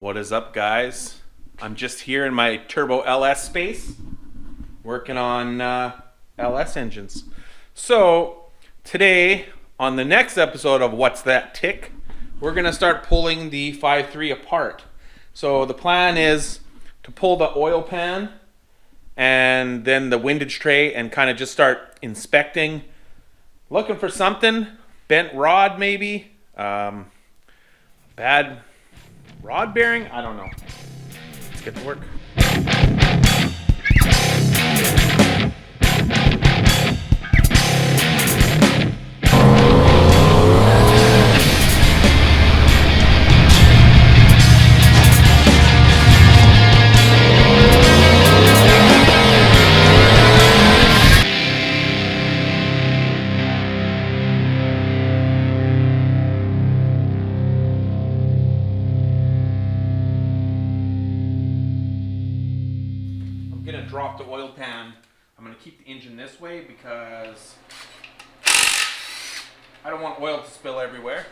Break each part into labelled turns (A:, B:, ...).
A: What is up, guys? I'm just here in my Turbo LS space working on LS engines. So today, on the next episode of What's That Tick, we're gonna start pulling the 5.3 apart. So the plan is to pull the oil pan and then the windage tray and kind of just start inspecting, looking for something, bent rod maybe, bad rod bearing? I don't know. Let's get to work. Drop the oil pan. I'm going to keep the engine this way because I don't want oil to spill everywhere.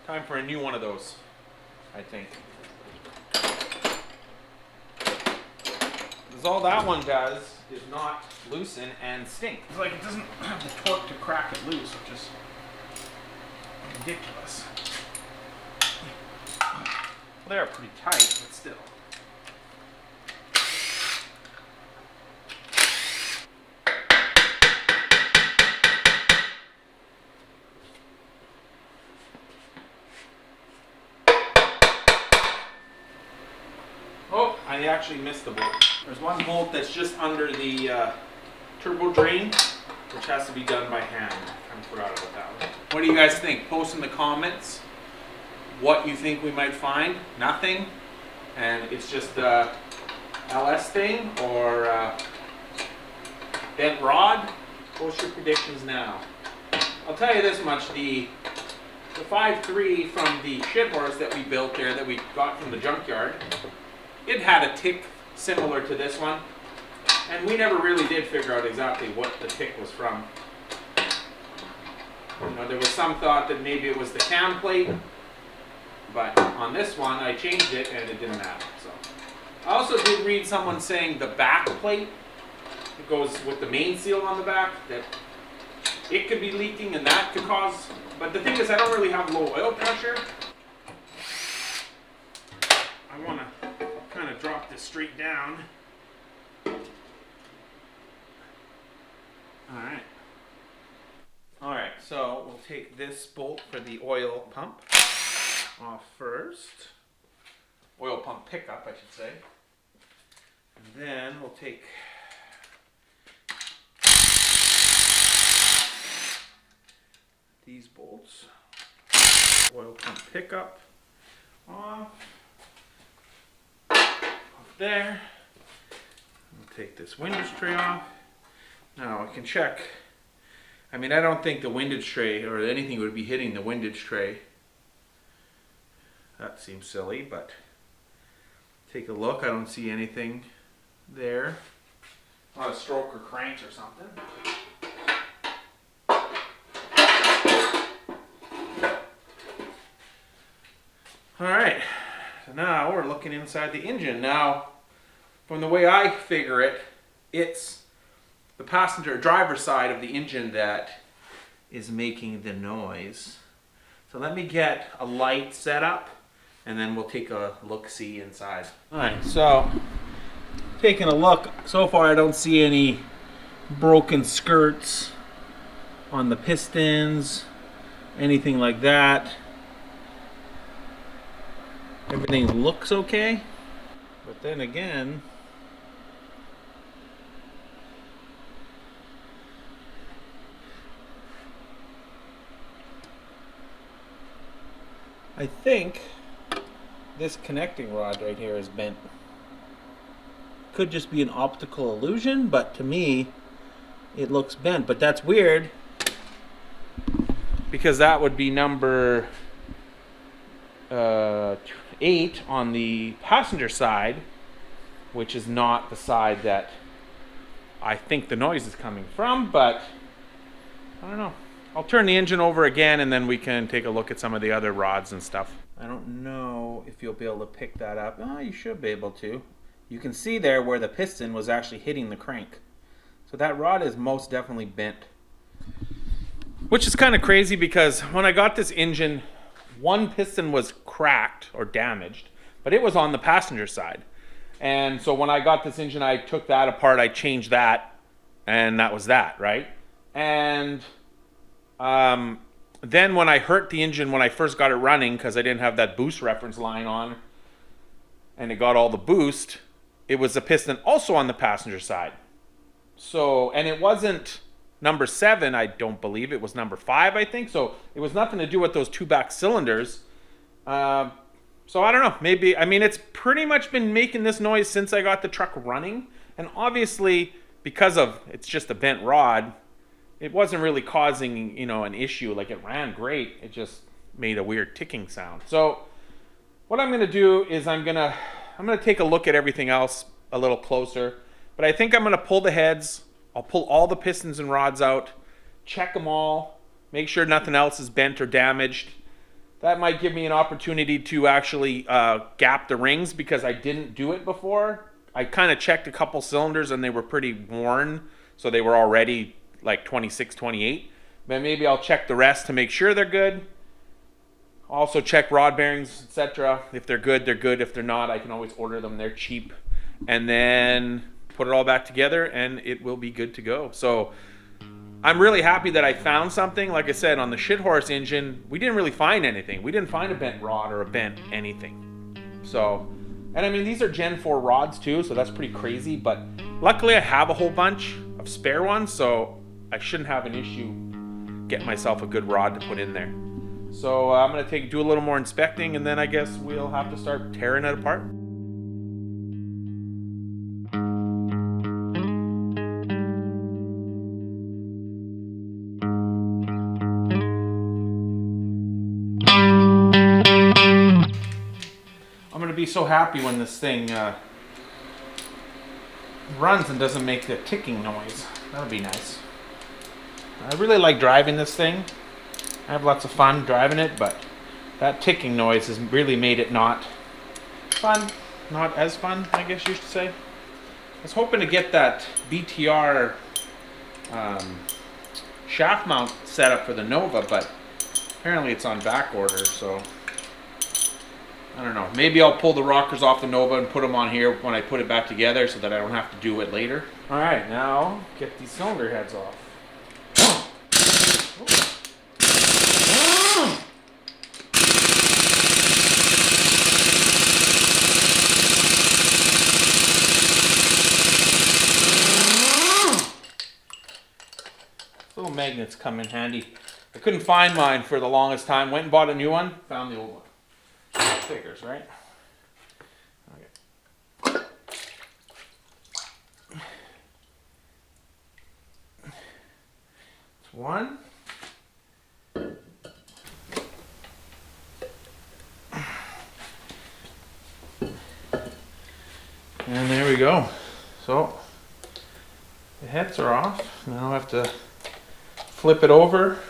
A: Time for a new one of those, I think. Because all that one does is not loosen and stink. It's like it doesn't have the torque to crack it loose, which is ridiculous. Well, they are pretty tight, but still. Oh, I actually missed the bolt. There's one bolt that's just under the turbo drain, which has to be done by hand. I forgot about that one. What do you guys think? Post in the comments what you think we might find. Nothing, and it's just a LS thing, or bent rod. Post your predictions now. I'll tell you this much: the 5.3 from the shit horse that we built there, that we got from the junkyard, it had a tick similar to this one, and we never really did figure out exactly what the tick was from. You know, there was some thought that maybe it was the cam plate, but on this one I changed it and it didn't matter. So I also did read someone saying the back plate that goes with the main seal on the back, that it could be leaking and that could cause, but the thing is I don't really have low oil pressure. I want to kind of drop this straight down. Alright, so we'll take this bolt for the oil pump off first. Oil pump pickup, I should say. And then we'll take these bolts. Oil pump pickup off. There. We'll take this windage tray off. Now I can check. I mean, I don't think the windage tray or anything would be hitting the windage tray. That seems silly, but take a look. I don't see anything there. Not a stroke or cranks or something. Alright, so now we're looking inside the engine. Now, from the way I figure it, it's the passenger driver side of the engine that is making the noise. So let me get a light set up and then we'll take a look-see inside. Alright, so taking a look, so far I don't see any broken skirts on the pistons, anything like that. Everything looks okay, but then again, I think this connecting rod right here is bent. Could just be an optical illusion, but to me it looks bent. But that's weird because that would be number 8 on the passenger side, which is not the side that I think the noise is coming from, but I don't know. I'll turn the engine over again and then we can take a look at some of the other rods and stuff. I don't know if you'll be able to pick that up. Oh, you should be able to. You can see there where the piston was actually hitting the crank. So that rod is most definitely bent. Which is kind of crazy because when I got this engine, one piston was cracked or damaged, but it was on the passenger side. And so when I got this engine, I took that apart, I changed that, and that was that, right? And then when I hurt the engine when I first got it running, because I didn't have that boost reference line on, and it got all the boost, it was a piston also on the passenger side. So, and it wasn't number 7, I don't believe. It was number 5, I think. So it was nothing to do with those 2 back cylinders. So I don't know. Maybe, I mean, it's pretty much been making this noise since I got the truck running. And obviously, because of it's just a bent rod, it wasn't really causing, you know, an issue. Like, it ran great. It just made a weird ticking sound. So what I'm going to do is I'm going to take a look at everything else a little closer. But I think I'm going to pull the heads. I'll pull all the pistons and rods out, check them all, make sure nothing else is bent or damaged. That might give me an opportunity to actually gap the rings because I didn't do it before. I kind of checked a couple cylinders and they were pretty worn, so they were already like 26, 28. But maybe I'll check the rest to make sure they're good. Also check rod bearings, etc. If they're good, they're good. If they're not, I can always order them. They're cheap. And then put it all back together and it will be good to go. So I'm really happy that I found something. Like I said, on the shit horse engine, we didn't really find anything. We didn't find a bent rod or a bent anything. So, and I mean, these are Gen 4 rods too, so that's pretty crazy. But luckily I have a whole bunch of spare ones, so I shouldn't have an issue getting myself a good rod to put in there. So I'm gonna do a little more inspecting, and then I guess we'll have to start tearing it apart. Be so happy when this thing runs and doesn't make the ticking noise. That'll be nice. I really like driving this thing. I have lots of fun driving it, but that ticking noise has really made it not fun. Not as fun, I guess you should say. I was hoping to get that BTR shaft mount set up for the Nova, but apparently it's on back order, so I don't know. Maybe I'll pull the rockers off the Nova and put them on here when I put it back together so that I don't have to do it later. All right, now get these cylinder heads off. Little magnets come in handy. I couldn't find mine for the longest time. Went and bought a new one. Found the old one. Figures, right? Okay. It's one. And there we go. So the heads are off. Now I have to flip it over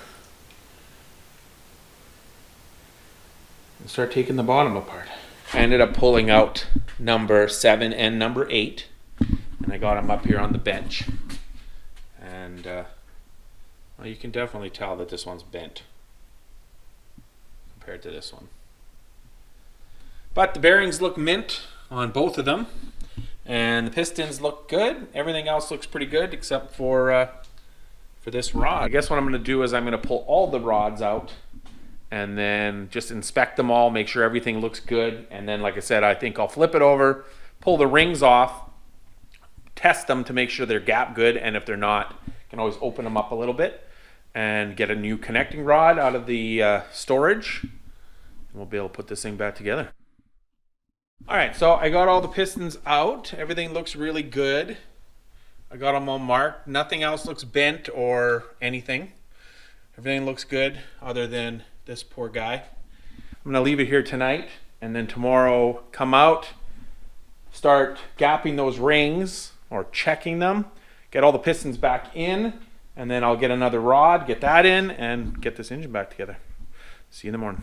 A: and start taking the bottom apart. I ended up pulling out number 7 and number 8, and I got them up here on the bench. And well, you can definitely tell that this one's bent compared to this one. But the bearings look mint on both of them, and the pistons look good. Everything else looks pretty good except for this rod. I guess what I'm going to do is I'm going to pull all the rods out and then just inspect them all, make sure everything looks good. And then, like I said, I think I'll flip it over, pull the rings off, test them to make sure they're gap good. And if they're not, I can always open them up a little bit and get a new connecting rod out of the storage. And we'll be able to put this thing back together. All right, so I got all the pistons out. Everything looks really good. I got them all marked. Nothing else looks bent or anything. Everything looks good other than this poor guy. I'm gonna leave it here tonight and then tomorrow come out, start gapping those rings or checking them, get all the pistons back in, and then I'll get another rod, get that in, and get this engine back together. See you in the morning.